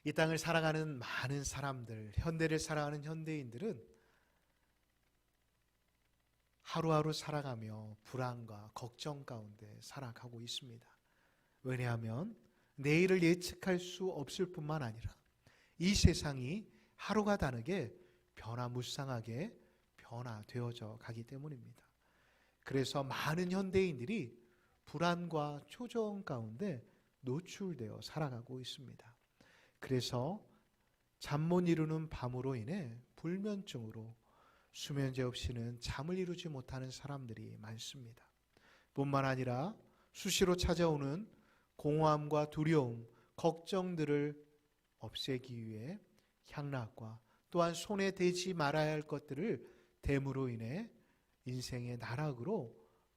이 땅을 살아가는 많은 사람들, 현대를 살아가는 현대인들은 하루하루 살아가며 불안과 걱정 가운데 살아가고 있습니다. 왜냐하면 내일을 예측할 수 없을 뿐만 아니라 이 세상이 하루가 다르게 변화무쌍하게 변화되어져 가기 때문입니다. 그래서 많은 현대인들이 불안과 초조함 가운데 노출되어 살아가고 있습니다. 그래서 잠 못 이루는 밤으로 인해 불면증으로 수면제 없이는 잠을 이루지 못하는 사람들이 많습니다. 뿐만 아니라 수시로 찾아오는 공허함과 두려움, 걱정들을 없애기 위해 향락과 또한 손에 대지 말아야 할 것들을 댐으로 인해 인생의 나락으로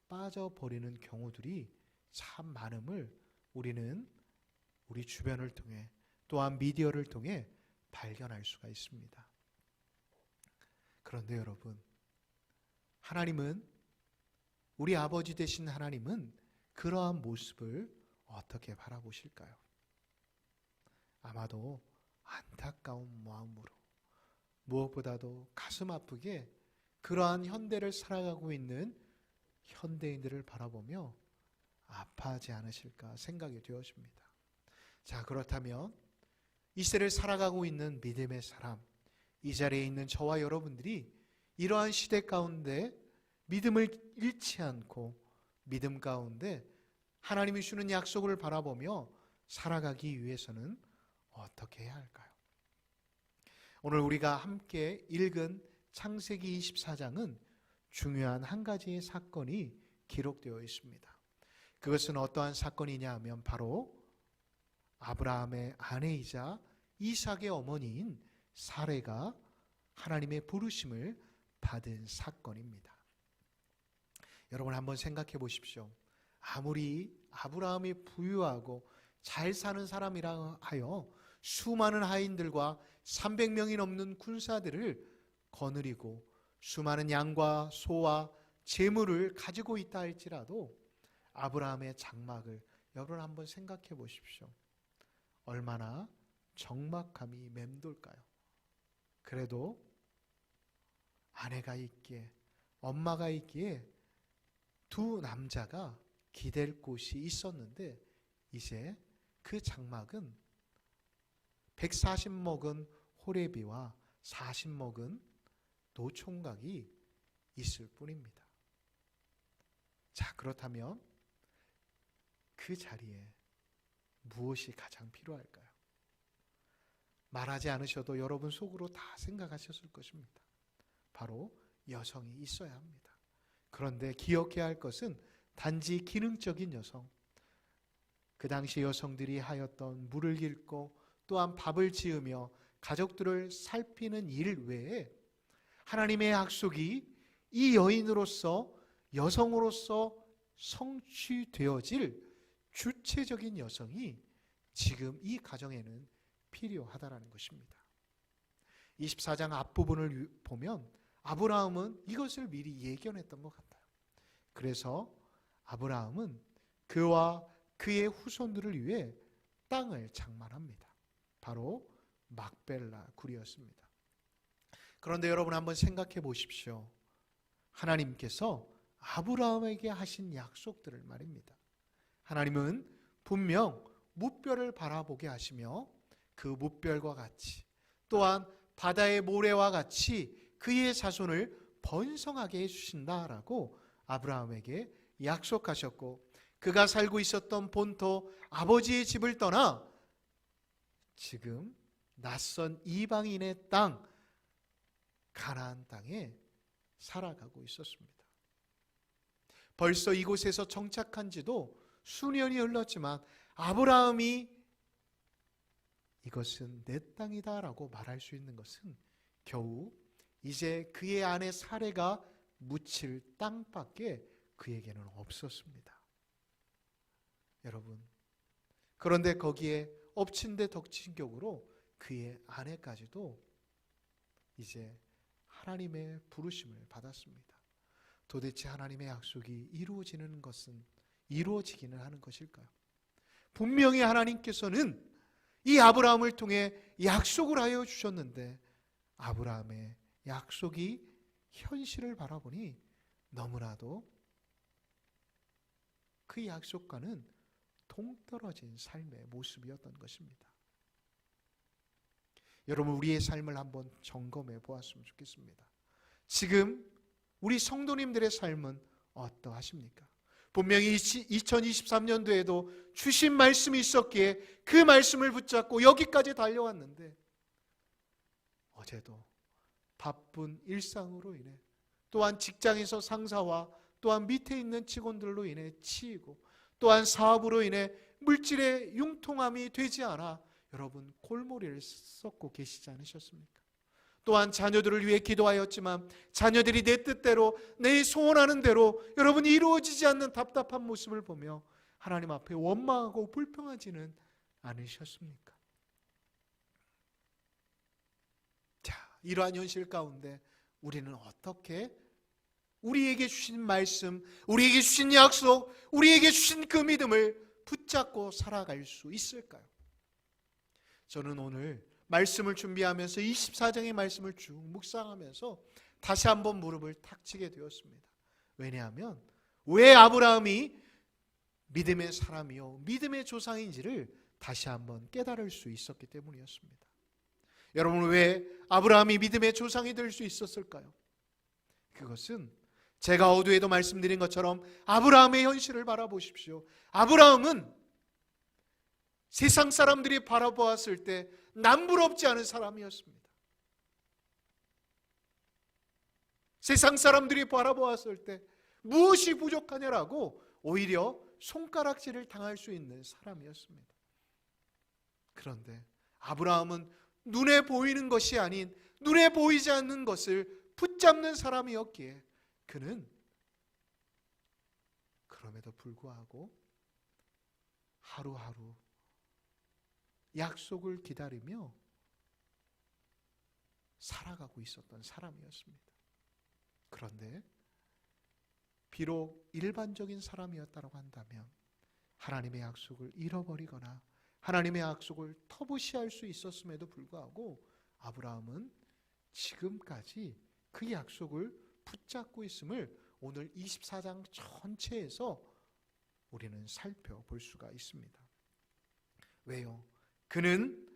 빠져버리는 경우들이 참 많음을 우리는 우리 주변을 통해 또한 미디어를 통해 발견할 수가 있습니다. 그런데 여러분, 하나님은, 우리 아버지 되신 하나님은 그러한 모습을 어떻게 바라보실까요? 아마도 안타까운 마음으로, 무엇보다도 가슴 아프게 그러한 현대를 살아가고 있는 현대인들을 바라보며 아파하지 않으실까 생각이 되어집니다. 자, 그렇다면 이 시대를 살아가고 있는 믿음의 사람, 이 자리에 있는 저와 여러분들이 이러한 시대 가운데 믿음을 잃지 않고 믿음 가운데 하나님이 주는 약속을 바라보며 살아가기 위해서는 어떻게 해야 할까요? 오늘 우리가 함께 읽은 창세기 24장은 중요한 한 가지의 사건이 기록되어 있습니다. 그것은 어떠한 사건이냐 하면 바로 아브라함의 아내이자 이삭의 어머니인 사레가 하나님의 부르심을 받은 사건입니다. 여러분 한번 생각해 보십시오. 아무리 아브라함이 부유하고 잘 사는 사람이라 하여 수많은 하인들과 300명이 넘는 군사들을 거느리고 수많은 양과 소와 재물을 가지고 있다 할지라도 아브라함의 장막을 여러분 한번 생각해 보십시오. 얼마나 적막함이 맴돌까요? 그래도 아내가 있기에, 엄마가 있기에 두 남자가 기댈 곳이 있었는데 이제 그 장막은 140 먹은 호레비와 40 먹은 노총각이 있을 뿐입니다. 자, 그렇다면 그 자리에 무엇이 가장 필요할까요? 말하지 않으셔도 여러분 속으로 다 생각하셨을 것입니다. 바로 여성이 있어야 합니다. 그런데 기억해야 할 것은 단지 기능적인 여성, 그 당시 여성들이 하였던 물을 길고 또한 밥을 지으며 가족들을 살피는 일 외에 하나님의 약속이 이 여인으로서, 여성으로서 성취되어질 주체적인 여성이 지금 이 가정에는 필요하다라는 것입니다. 24장 앞부분을 보면 아브라함은 이것을 미리 예견했던 것 같아요. 그래서 아브라함은 그와 그의 후손들을 위해 땅을 장만합니다. 바로 막벨라 굴이었습니다. 그런데 여러분 한번 생각해 보십시오. 하나님께서 아브라함에게 하신 약속들을 말입니다. 하나님은 분명 무뼈를 바라보게 하시며 그 무뼈과 같이 또한 바다의 모래와 같이 그의 자손을 번성하게 해주신다라고 아브라함에게 약속하셨고, 그가 살고 있었던 본토 아버지의 집을 떠나 지금 낯선 이방인의 땅 가나안 땅에 살아가고 있었습니다. 벌써 이곳에서 정착한 지도 수년이 흘렀지만 아브라함이 이것은 내 땅이다 라고 말할 수 있는 것은 겨우 이제 그의 아내 사레가 묻힐 땅밖에 그에게는 없었습니다. 여러분, 그런데 거기에 엎친 데 덮친 격으로 그의 아내까지도 이제 하나님의 부르심을 받았습니다. 도대체 하나님의 약속이 이루어지기는 하는 것일까요? 분명히 하나님께서는 이 아브라함을 통해 약속을 하여 주셨는데 아브라함의 약속이 현실을 바라보니 너무나도 그 약속과는 동떨어진 삶의 모습이었던 것입니다. 여러분, 우리의 삶을 한번 점검해 보았으면 좋겠습니다. 지금 우리 성도님들의 삶은 어떠하십니까? 분명히 2023년도에도 주신 말씀이 있었기에 그 말씀을 붙잡고 여기까지 달려왔는데 어제도 바쁜 일상으로 인해 또한 직장에서 상사와 또한 밑에 있는 직원들로 인해 치이고 또한 사업으로 인해 물질의 융통함이 되지 않아 여러분 골머리를 썩고 계시지 않으셨습니까? 또한 자녀들을 위해 기도하였지만 자녀들이 내 뜻대로 내 소원하는 대로 여러분 이루어지지 않는 답답한 모습을 보며 하나님 앞에 원망하고 불평하지는 않으셨습니까? 자, 이러한 현실 가운데 우리는 어떻게 우리에게 주신 말씀, 우리에게 주신 약속, 우리에게 주신 그 믿음을 붙잡고 살아갈 수 있을까요? 저는 오늘 말씀을 준비하면서 24장의 말씀을 쭉 묵상하면서 다시 한번 무릎을 탁 치게 되었습니다. 왜냐하면 왜 아브라함이 믿음의 사람이요 믿음의 조상인지를 다시 한번 깨달을 수 있었기 때문이었습니다. 여러분, 왜 아브라함이 믿음의 조상이 될 수 있었을까요? 그것은 제가 어두에도 말씀드린 것처럼 아브라함의 현실을 바라보십시오. 아브라함은 세상 사람들이 바라보았을 때 남부럽지 않은 사람이었습니다. 세상 사람들이 바라보았을 때 무엇이 부족하냐라고 오히려 손가락질을 당할 수 있는 사람이었습니다. 그런데 아브라함은 눈에 보이는 것이 아닌 눈에 보이지 않는 것을 붙잡는 사람이었기에 그는 그럼에도 불구하고 하루하루 약속을 기다리며 살아가고 있었던 사람이었습니다. 그런데 비록 일반적인 사람이었다고 한다면 하나님의 약속을 잃어버리거나 하나님의 약속을 터부시할 수 있었음에도 불구하고 아브라함은 지금까지 그 약속을 붙잡고 있음을 오늘 24장 전체에서 우리는 살펴볼 수가 있습니다. 왜요? 그는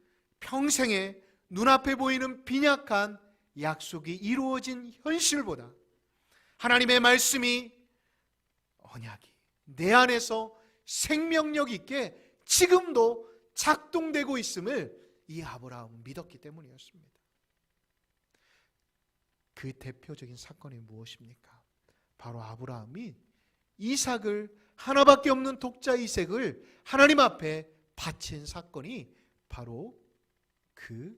평생에 눈앞에 보이는 빈약한 약속이 이루어진 현실보다 하나님의 말씀이 언약이 내 안에서 생명력 있게 지금도 작동되고 있음을 이 아브라함은 믿었기 때문이었습니다. 그 대표적인 사건이 무엇입니까? 바로 아브라함이 이삭을 하나밖에 없는 독자 이삭을 하나님 앞에 바친 사건이 바로 그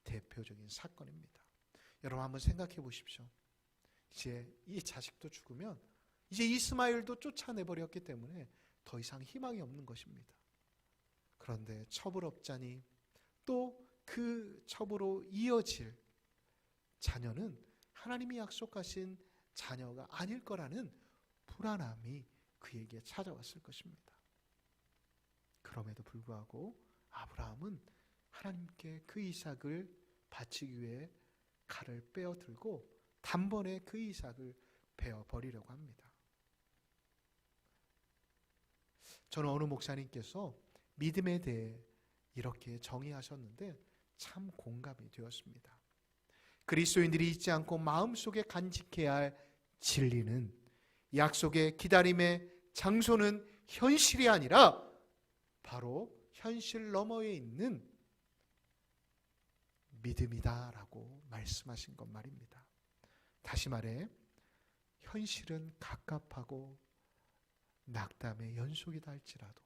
대표적인 사건입니다. 여러분 한번 생각해 보십시오. 이제 이 자식도 죽으면 이제 이스마엘도 쫓아내버렸기 때문에 더 이상 희망이 없는 것입니다. 그런데 첩을 업자니 또 그 첩으로 이어질 자녀는 하나님이 약속하신 자녀가 아닐 거라는 불안함이 그에게 찾아왔을 것입니다. 그럼에도 불구하고 아브라함은 하나님께 그 이삭을 바치기 위해 칼을 빼어 들고 단번에 그 이삭을 베어 버리려고 합니다. 저는 어느 목사님께서 믿음에 대해 이렇게 정의하셨는데 참 공감이 되었습니다. 그리스도인들이 잊지 않고 마음속에 간직해야 할 진리는 약속의 기다림의 장소는 현실이 아니라 바로 현실 너머에 있는 믿음이다라고 말씀하신 것 말입니다. 다시 말해 현실은 갑갑하고 낙담의 연속이다 할지라도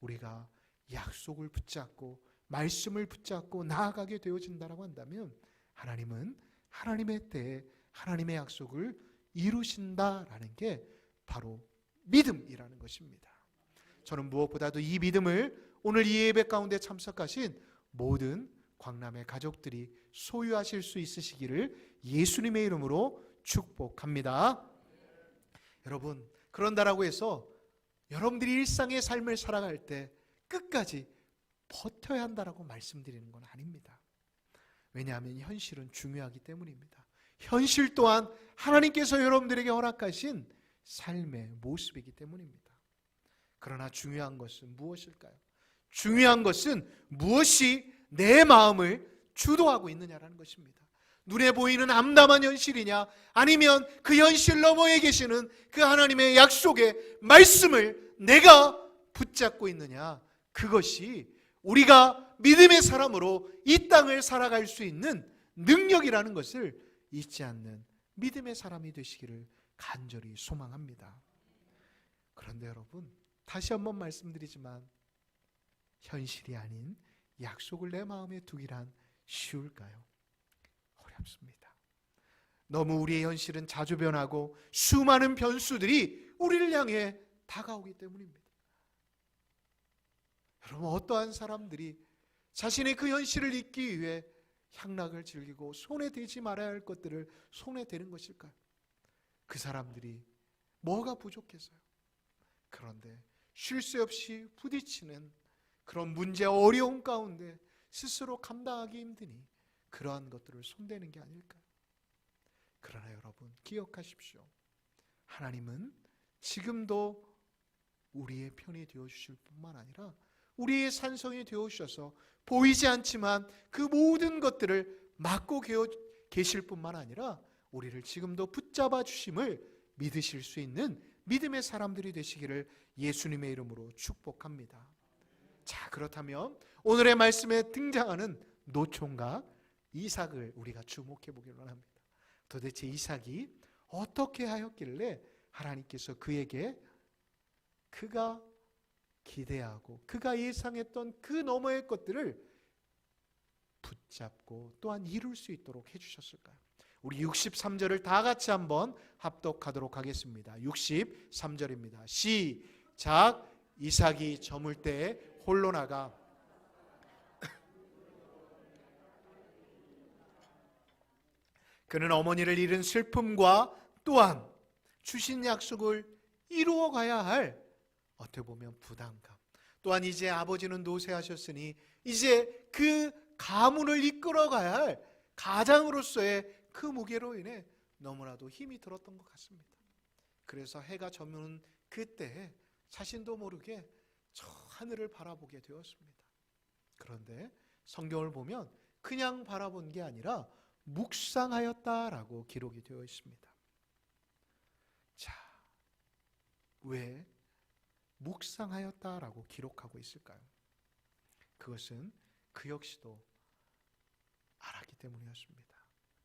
우리가 약속을 붙잡고 말씀을 붙잡고 나아가게 되어진다고 한다면 하나님은 하나님의 때에 하나님의 약속을 이루신다라는 게 바로 믿음이라는 것입니다. 저는 무엇보다도 이 믿음을 오늘 이 예배 가운데 참석하신 모든 광남의 가족들이 소유하실 수 있으시기를 예수님의 이름으로 축복합니다. 여러분, 그런다라고 해서 여러분들이 일상의 삶을 살아갈 때 끝까지 버텨야 한다라고 말씀드리는 건 아닙니다. 왜냐하면 현실은 중요하기 때문입니다. 현실 또한 하나님께서 여러분들에게 허락하신 삶의 모습이기 때문입니다. 그러나 중요한 것은 무엇일까요? 중요한 것은 무엇이 내 마음을 주도하고 있느냐라는 것입니다. 눈에 보이는 암담한 현실이냐, 아니면 그 현실 너머에 계시는 그 하나님의 약속의 말씀을 내가 붙잡고 있느냐, 그것이 우리가 믿음의 사람으로 이 땅을 살아갈 수 있는 능력이라는 것을 잊지 않는 믿음의 사람이 되시기를 간절히 소망합니다. 그런데 여러분, 다시 한번 말씀드리지만 현실이 아닌 약속을 내 마음에 두기란 쉬울까요? 어렵습니다. 너무 우리의 현실은 자주 변하고 수많은 변수들이 우리를 향해 다가오기 때문입니다. 여러분, 어떠한 사람들이 자신의 그 현실을 잊기 위해 향락을 즐기고 손에 대지 말아야 할 것들을 손에 대는 것일까요? 그 사람들이 뭐가 부족해서요? 그런데 쉴 새 없이 부딪히는 그런 문제, 어려움 가운데 스스로 감당하기 힘드니 그러한 것들을 손대는 게 아닐까요? 그러나 여러분, 기억하십시오. 하나님은 지금도 우리의 편이 되어주실 뿐만 아니라 우리의 산성이 되어주셔서 보이지 않지만 그 모든 것들을 맡고 계실 뿐만 아니라 우리를 지금도 붙잡아 주심을 믿으실 수 있는 믿음의 사람들이 되시기를 예수님의 이름으로 축복합니다. 자, 그렇다면 오늘의 말씀에 등장하는 노총각 이삭을 우리가 주목해 보기를 원합니다. 도대체 이삭이 어떻게 하였길래 하나님께서 그에게 그가 기대하고 그가 예상했던 그 너머의 것들을 붙잡고 또한 이룰 수 있도록 해주셨을까요? 우리 63절을 다 같이 한번 합독하도록 하겠습니다. 63절입니다. 시작. 이삭이 저물 때에 홀로 나가 그는 어머니를 잃은 슬픔과 또한 주신 약속을 이루어 가야 할 어떻게 보면 부담감, 또한 이제 아버지는 노쇠하셨으니 이제 그 가문을 이끌어 가야 할 가장으로서의 그 무게로 인해 너무나도 힘이 들었던 것 같습니다. 그래서 해가 저무는 그때 자신도 모르게 저 하늘을 바라보게 되었습니다. 그런데 성경을 보면 그냥 바라본 게 아니라 묵상하였다라고 기록이 되어 있습니다. 자, 왜 묵상하였다라고 기록하고 있을까요? 그것은 그 역시도 알았기 때문이었습니다.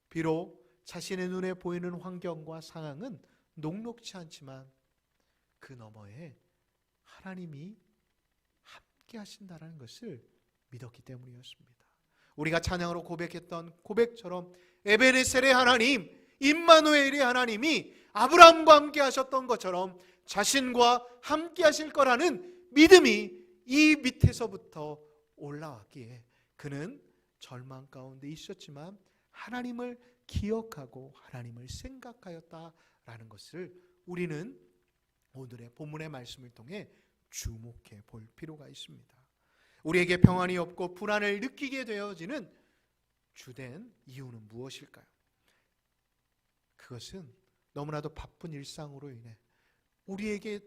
비록 자신의 눈에 보이는 환경과 상황은 녹록치 않지만 그 너머에 하나님이 함께 하신다는 것을 믿었기 때문이었습니다. 우리가 찬양으로 고백했던 고백처럼 에베네셀의 하나님, 임마누엘의 하나님이 아브라함과 함께 하셨던 것처럼 자신과 함께 하실 거라는 믿음이 이 밑에서부터 올라왔기에 그는 절망 가운데 있었지만 하나님을 기억하고 하나님을 생각하였다라는 것을 우리는 오늘의 본문의 말씀을 통해 주목해 볼 필요가 있습니다. 우리에게 평안이 없고 불안을 느끼게 되어지는 주된 이유는 무엇일까요? 그것은 너무나도 바쁜 일상으로 인해 우리에게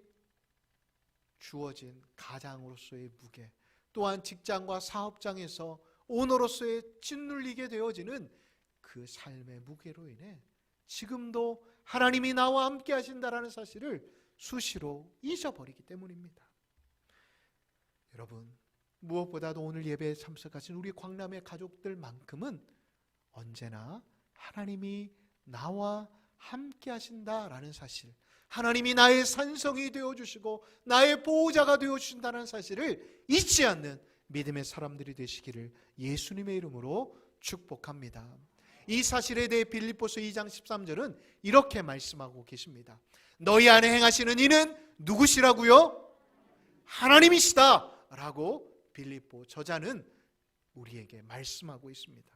주어진 가장으로서의 무게, 또한 직장과 사업장에서 오너로서의 짓눌리게 되어지는 그 삶의 무게로 인해 지금도 하나님이 나와 함께 하신다라는 사실을 수시로 잊어버리기 때문입니다. 여러분, 무엇보다도 오늘 예배에 참석하신 우리 광남의 가족들만큼은 언제나 하나님이 나와 함께 하신다라는 사실, 하나님이 나의 산성이 되어주시고 나의 보호자가 되어주신다는 사실을 잊지 않는 믿음의 사람들이 되시기를 예수님의 이름으로 축복합니다. 이 사실에 대해 빌립보서 2장 13절은 이렇게 말씀하고 계십니다. 너희 안에 행하시는 이는 누구시라고요? 하나님이시다 라고 빌립보 저자는 우리에게 말씀하고 있습니다.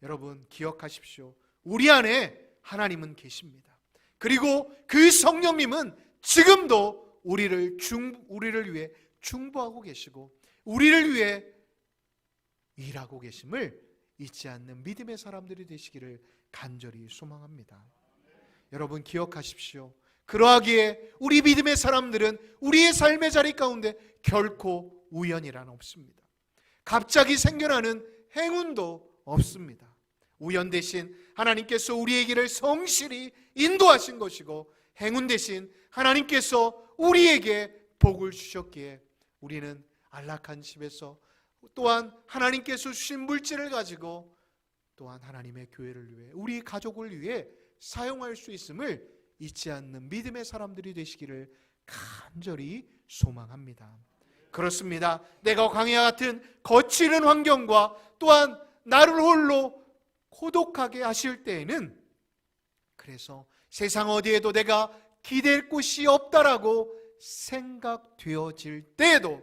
여러분, 기억하십시오. 우리 안에 하나님은 계십니다. 그리고 그 성령님은 지금도 우리를 위해 중보하고 계시고 우리를 위해 일하고 계심을 잊지 않는 믿음의 사람들이 되시기를 간절히 소망합니다. 여러분 기억하십시오. 그러하기에 우리 믿음의 사람들은 우리의 삶의 자리 가운데 결코 우연이란 없습니다. 갑자기 생겨나는 행운도 없습니다. 우연 대신 하나님께서 우리의 길을 성실히 인도하신 것이고, 행운 대신 하나님께서 우리에게 복을 주셨기에 우리는 안락한 집에서 또한 하나님께서 주신 물질을 가지고 또한 하나님의 교회를 위해, 우리 가족을 위해 사용할 수 있음을 잊지 않는 믿음의 사람들이 되시기를 간절히 소망합니다. 그렇습니다. 내가 광야 같은 거칠은 환경과 또한 나를 홀로 고독하게 하실 때에는, 그래서 세상 어디에도 내가 기댈 곳이 없다라고 생각되어질 때에도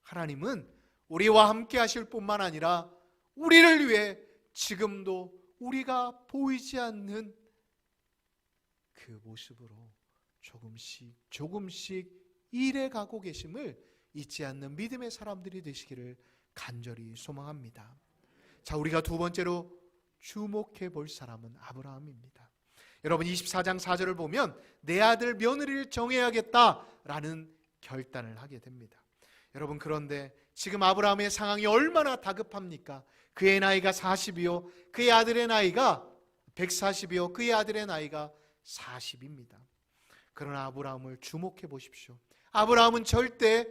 하나님은 우리와 함께 하실 뿐만 아니라 우리를 위해 지금도 우리가 보이지 않는 그 모습으로 조금씩 일해가고 계심을 잊지 않는 믿음의 사람들이 되시기를 간절히 소망합니다. 자, 우리가 두 번째로 주목해 볼 사람은 아브라함입니다. 여러분 24장 4절을 보면 내 아들 며느리를 정해야겠다라는 결단을 하게 됩니다. 여러분, 그런데 지금 아브라함의 상황이 얼마나 다급합니까? 그의 나이가 40이요 그의 아들의 나이가 140이요 그의 아들의 나이가 40입니다. 그러나 아브라함을 주목해 보십시오. 아브라함은 절대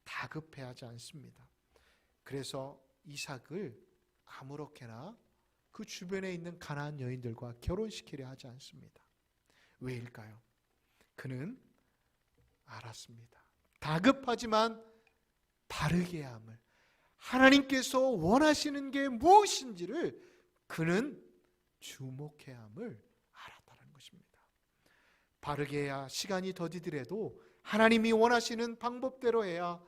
다급해하지 않습니다. 그래서 이삭을 아무렇게나 그 주변에 있는 가나안 여인들과 결혼시키려 하지 않습니다. 왜일까요? 그는 알았습니다. 다급하지만 바르게 함을, 하나님께서 원하시는 게 무엇인지를 그는 주목해야 함을 알았다는 것입니다. 바르게 해야 시간이 더디더라도 하나님이 원하시는 방법대로 해야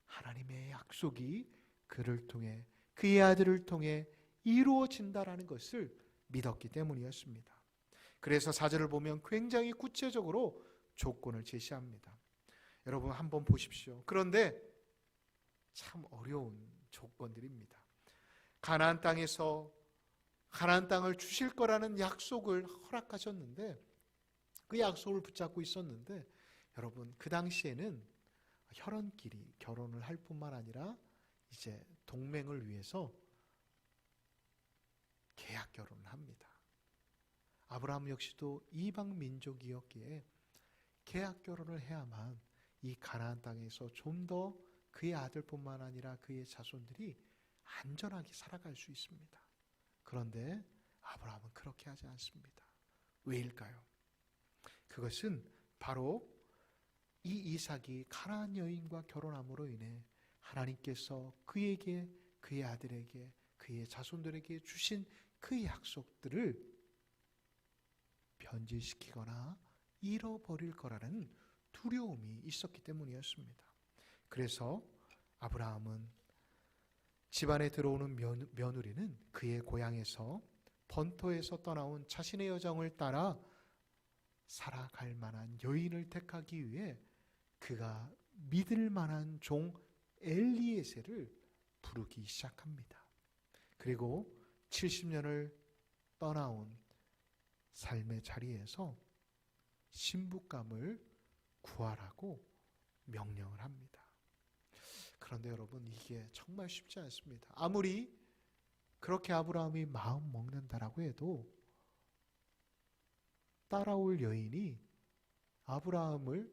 하나님의 약속이 그를 통해, 그의 아들을 통해 이루어진다라는 것을 믿었기 때문이었습니다. 그래서 4절을 보면 굉장히 구체적으로 조건을 제시합니다. 여러분 한번 보십시오. 그런데 참 어려운 조건들입니다. 가나안 땅에서 가나안 땅을 주실 거라는 약속을 허락하셨는데, 그 약속을 붙잡고 있었는데, 여러분 그 당시에는 혈연끼리 결혼을 할 뿐만 아니라 이제 동맹을 위해서 계약 결혼을 합니다. 아브라함 역시도 이방 민족이었기에 계약 결혼을 해야만 이 가나안 땅에서 좀 더 그의 아들뿐만 아니라 그의 자손들이 안전하게 살아갈 수 있습니다. 그런데 아브라함은 그렇게 하지 않습니다. 왜일까요? 그것은 바로 이 이삭이 가나안 여인과 결혼함으로 인해 하나님께서 그에게, 그의 아들에게, 그의 자손들에게 주신 그 약속들을 변질시키거나 잃어버릴 거라는 두려움이 있었기 때문이었습니다. 그래서 아브라함은 집안에 들어오는 며느리는 그의 고향에서 번토에서 떠나온 자신의 여정을 따라 살아갈 만한 여인을 택하기 위해 그가 믿을 만한 종 엘리에셀을 부르기 시작합니다. 그리고 70년을 떠나온 삶의 자리에서 신부감을 구하라고 명령을 합니다. 그런데 여러분 이게 정말 쉽지 않습니다. 아무리 그렇게 아브라함이 마음 먹는다라고 해도 따라올 여인이 아브라함의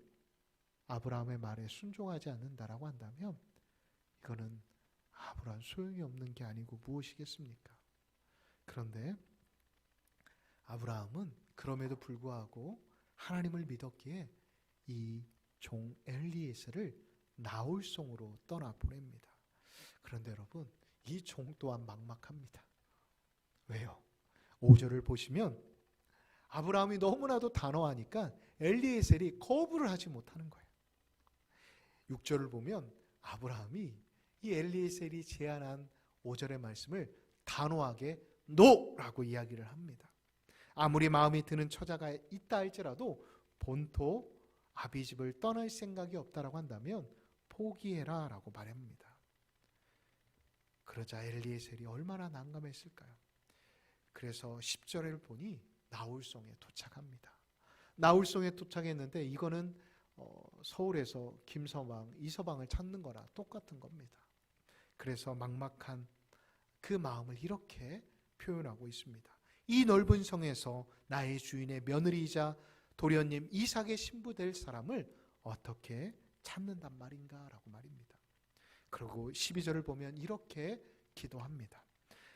말에 순종하지 않는다라고 한다면 이거는 아무런 소용이 없는 게 아니고 무엇이겠습니까? 그런데 아브라함은 그럼에도 불구하고 하나님을 믿었기에 이 종 엘리에셀을 나홀성으로 떠나보냅니다. 그런데 여러분 이 종 또한 막막합니다. 왜요? 5절을 보시면 아브라함이 너무나도 단호하니까 엘리에셀이 거부를 하지 못하는 거예요. 6절을 보면 아브라함이 이 엘리에셀이 제안한 5절의 말씀을 단호하게 노라고 이야기를 합니다. 아무리 마음이 드는 처자가 있다 할지라도 본토 아비집을 떠날 생각이 없다라고 한다면 포기해라 라고 말합니다. 그러자 엘리에셀이 얼마나 난감했을까요? 그래서 10절을 보니 나홀성에 도착합니다. 나홀성에 도착했는데 이거는 서울에서 김서방, 이서방을 찾는 거나 똑같은 겁니다. 그래서 막막한 그 마음을 이렇게 표현하고 있습니다. 이 넓은 성에서 나의 주인의 며느리이자 도련님 이삭의 신부 될 사람을 어떻게 찾는단 말인가 라고 말입니다. 그리고 12절을 보면 이렇게 기도합니다.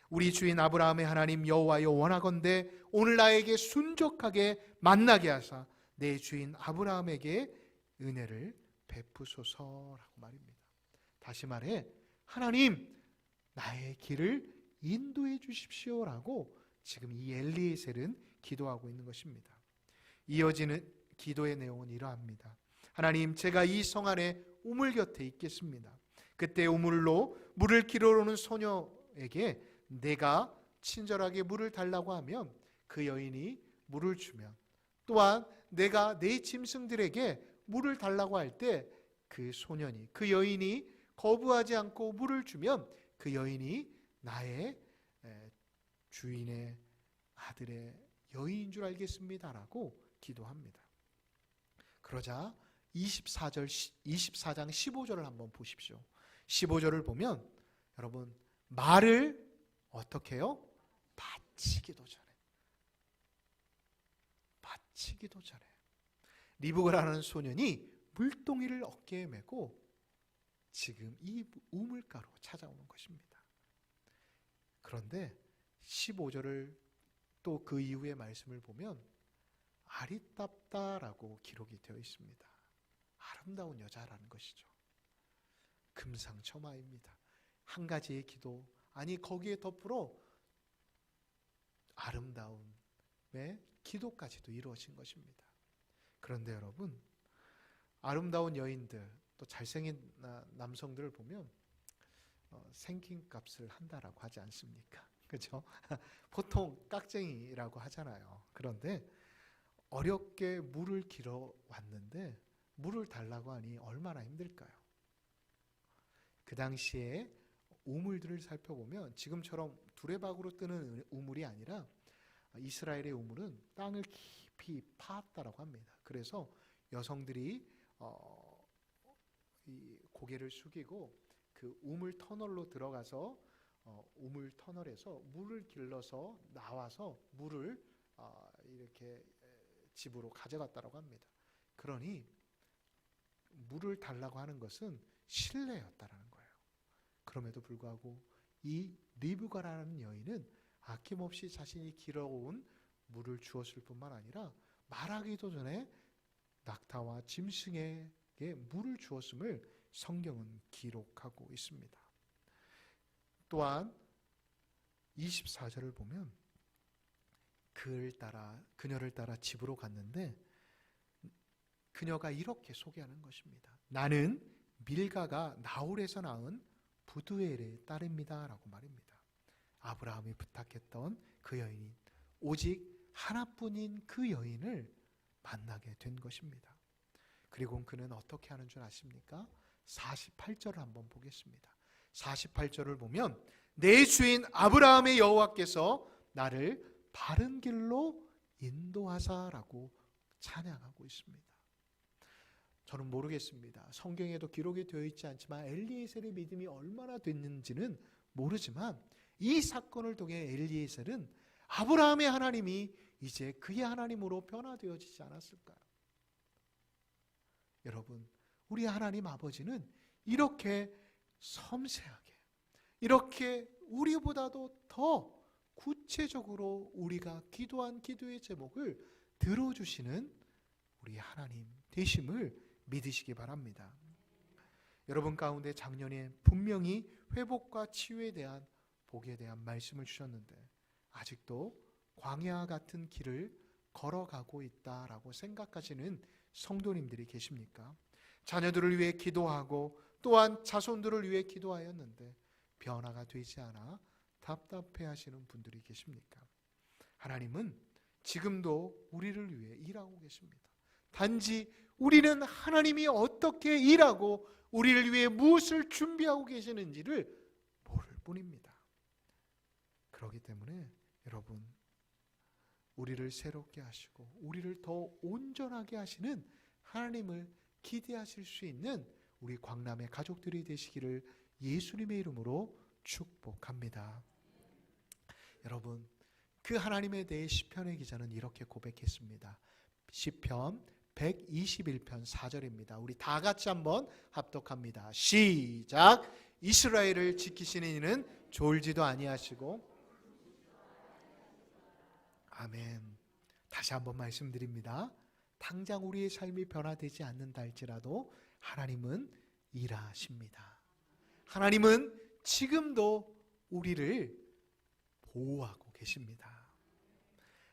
우리 주인 아브라함의 하나님 여호와여, 원하건대 오늘 나에게 순족하게 만나게 하사 내 주인 아브라함에게 은혜를 베푸소서라고 말입니다. 다시 말해 하나님 나의 길을 인도해 주십시오라고 지금 이 엘리에셀은 기도하고 있는 것입니다. 이어지는 기도의 내용은 이러합니다. 하나님, 제가 이 성 안에 우물 곁에 있겠습니다. 그때 우물로 물을 길어 오는 소녀에게 내가 친절하게 물을 달라고 하면 그 여인이 물을 주면, 또한 내가 내 짐승들에게 물을 달라고 할 때 그 소년이, 그 여인이 거부하지 않고 물을 주면 그 여인이 나의 주인의 아들의 여인인 줄 알겠습니다라고 기도합니다. 그러자 24장 15절을 한번 보십시오. 15절을 보면 여러분, 말을 어떻게 해요? 바치기도 전에 리브가라는 소년이 물동이를 어깨에 메고 지금 이 우물가로 찾아오는 것입니다. 그런데 15절을 또 그 이후의 말씀을 보면 아리답다라고 기록이 되어 있습니다. 아름다운 여자라는 것이죠. 금상첨화입니다. 한 가지의 기도, 아니 거기에 덧불어 아름다움의 기도까지도 이루어진 것입니다. 그런데 여러분, 아름다운 여인들, 또 잘생긴 남성들을 보면 생김값을 한다라고 하지 않습니까? 그렇죠? 보통 깍쟁이라고 하잖아요. 그런데 어렵게 물을 길어 왔는데 물을 달라고 하니 얼마나 힘들까요? 그 당시에 우물들을 살펴보면 지금처럼 두레박으로 뜨는 우물이 아니라 이스라엘의 우물은 땅을 깊이 파았다라고 합니다. 그래서 여성들이 이 고개를 숙이고 그 우물 터널로 들어가서 우물 터널에서 물을 길러서 나와서 물을 이렇게 집으로 가져갔다라고 합니다. 그러니 물을 달라고 하는 것은 신뢰였다라는 거예요. 그럼에도 불구하고 이 리브가라는 여인은 아낌없이 자신이 길어온 물을 주었을 뿐만 아니라 말하기도 전에 낙타와 짐승에게 물을 주었음을 성경은 기록하고 있습니다. 또한 24절을 보면 그녀를 따라 집으로 갔는데 그녀가 이렇게 소개하는 것입니다. 나는 밀가가 나홀에서 낳은 부두엘의 딸입니다 라고 말입니다. 아브라함이 부탁했던 그 여인, 오직 하나뿐인 그 여인을 만나게 된 것입니다. 그리고 그는 어떻게 하는 줄 아십니까? 48절을 한번 보겠습니다. 48절을 보면 내 주인 아브라함의 여호와께서 나를 바른 길로 인도하사라고 찬양하고 있습니다. 저는 모르겠습니다. 성경에도 기록이 되어 있지 않지만 엘리에셀의 믿음이 얼마나 됐는지는 모르지만 이 사건을 통해 엘리에셀은 아브라함의 하나님이 이제 그의 하나님으로 변화되어지지 않았을까요? 여러분, 우리 하나님 아버지는 이렇게 섬세하게, 이렇게 우리보다도 더 구체적으로 우리가 기도한 기도의 제목을 들어주시는 우리 하나님 되심을 믿으시기 바랍니다. 여러분 가운데 작년에 분명히 회복과 치유에 대한 복에 대한 말씀을 주셨는데 아직도 광야 같은 길을 걸어가고 있다라고 생각하시는 성도님들이 계십니까? 자녀들을 위해 기도하고 또한 자손들을 위해 기도하였는데 변화가 되지 않아 답답해하시는 분들이 계십니까? 하나님은 지금도 우리를 위해 일하고 계십니다. 단지 우리는 하나님이 어떻게 일하고 우리를 위해 무엇을 준비하고 계시는지를 모를 뿐입니다. 그렇기 때문에 여러분, 우리를 새롭게 하시고 우리를 더 온전하게 하시는 하나님을 기대하실 수 있는 우리 광남의 가족들이 되시기를 예수님의 이름으로 축복합니다. 여러분, 그 하나님에 대해 시편의 기자는 이렇게 고백했습니다. 시편 121편 4절입니다. 우리 다 같이 한번 합독합니다. 시작. 이스라엘을 지키시는 이는 졸지도 아니하시고. 아멘. 다시 한번 말씀드립니다. 당장 우리의 삶이 변화되지 않는다 할지라도 하나님은 일하십니다. 하나님은 지금도 우리를 보호하고 계십니다.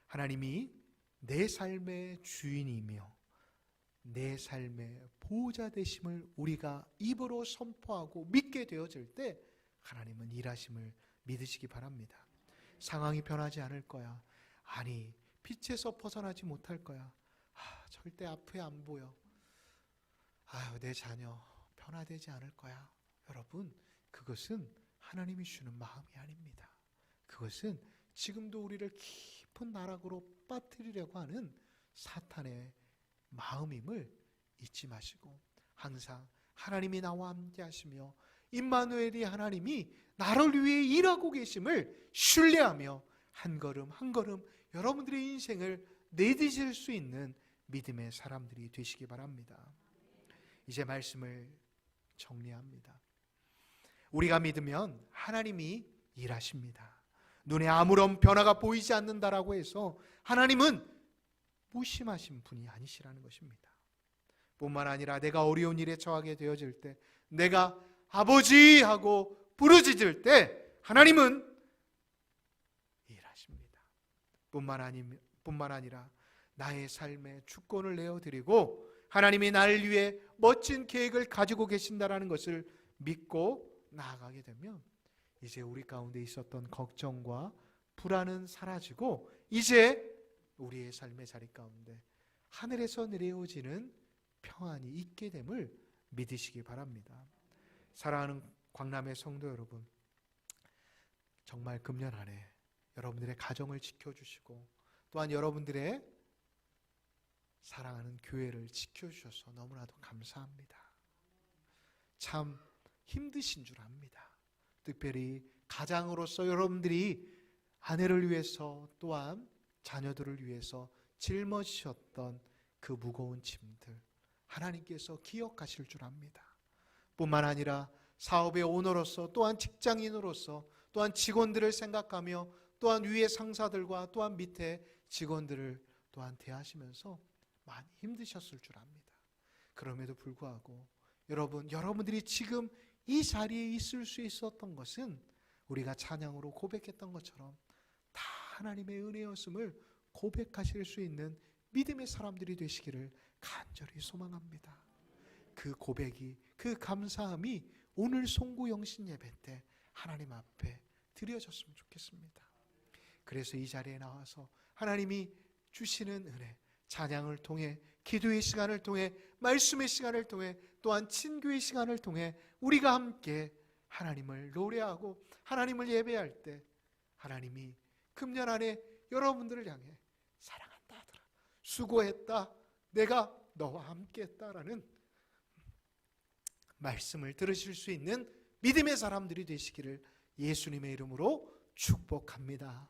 하나님이 내 삶의 주인이며 내 삶의 보호자 되심을 우리가 입으로 선포하고 믿게 되어질 때 하나님은 일하심을 믿으시기 바랍니다. 상황이 변하지 않을 거야. 아니, 빛에서 벗어나지 못할 거야. 절대 앞에 안 보여. 내 자녀 변화되지 않을 거야. 여러분, 그것은 하나님이 주는 마음이 아닙니다. 그것은 지금도 우리를 깊은 나락으로 빠뜨리려고 하는 사탄의 마음임을 잊지 마시고 항상 하나님이 나와 함께 하시며 임마누엘이 하나님이 나를 위해 일하고 계심을 신뢰하며 한 걸음 한 걸음 여러분들의 인생을 내디딜 수 있는 믿음의 사람들이 되시기 바랍니다. 이제 말씀을 정리합니다. 우리가 믿으면 하나님이 일하십니다. 눈에 아무런 변화가 보이지 않는다라고 해서 하나님은 무심하신 분이 아니시라는 것입니다. 뿐만 아니라 내가 어려운 일에 처하게 되어질 때, 내가 아버지 하고 부르짖을 때 하나님은 일하십니다. 뿐만 아니라 나의 삶에 주권을 내어드리고 하나님이 나를 위해 멋진 계획을 가지고 계신다라는 것을 믿고 나아가게 되면 이제 우리 가운데 있었던 걱정과 불안은 사라지고 이제 우리의 삶의 자리 가운데 하늘에서 내려오지는 평안이 있게 됨을 믿으시기 바랍니다. 사랑하는 광남의 성도 여러분, 정말 금년 안에 여러분들의 가정을 지켜주시고 또한 여러분들의 사랑하는 교회를 지켜주셔서 너무나도 감사합니다. 참 힘드신 줄 압니다. 특별히 가장으로서 여러분들이 아내를 위해서 또한 자녀들을 위해서 짊어지셨던 그 무거운 짐들 하나님께서 기억하실 줄 압니다. 뿐만 아니라 사업의 오너로서 또한 직장인으로서 또한 직원들을 생각하며 또한 위의 상사들과 또한 밑에 직원들을 또한 대하시면서 많이 힘드셨을 줄 압니다. 그럼에도 불구하고 여러분들이 지금 이 자리에 있을 수 있었던 것은 우리가 찬양으로 고백했던 것처럼 다 하나님의 은혜였음을 고백하실 수 있는 믿음의 사람들이 되시기를 간절히 소망합니다. 그 고백이, 그 감사함이 오늘 송구 영신 예배 때 하나님 앞에 드려졌으면 좋겠습니다. 그래서 이 자리에 나와서 하나님이 주시는 은혜, 찬양을 통해, 기도의 시간을 통해, 말씀의 시간을 통해, 또한 친교의 시간을 통해 우리가 함께 하나님을 노래하고 하나님을 예배할 때 하나님이 금년 안에 여러분들을 향해 사랑한다 하더라, 수고했다, 내가 너와 함께 했다라는 말씀을 들으실 수 있는 믿음의 사람들이 되시기를 예수님의 이름으로 축복합니다.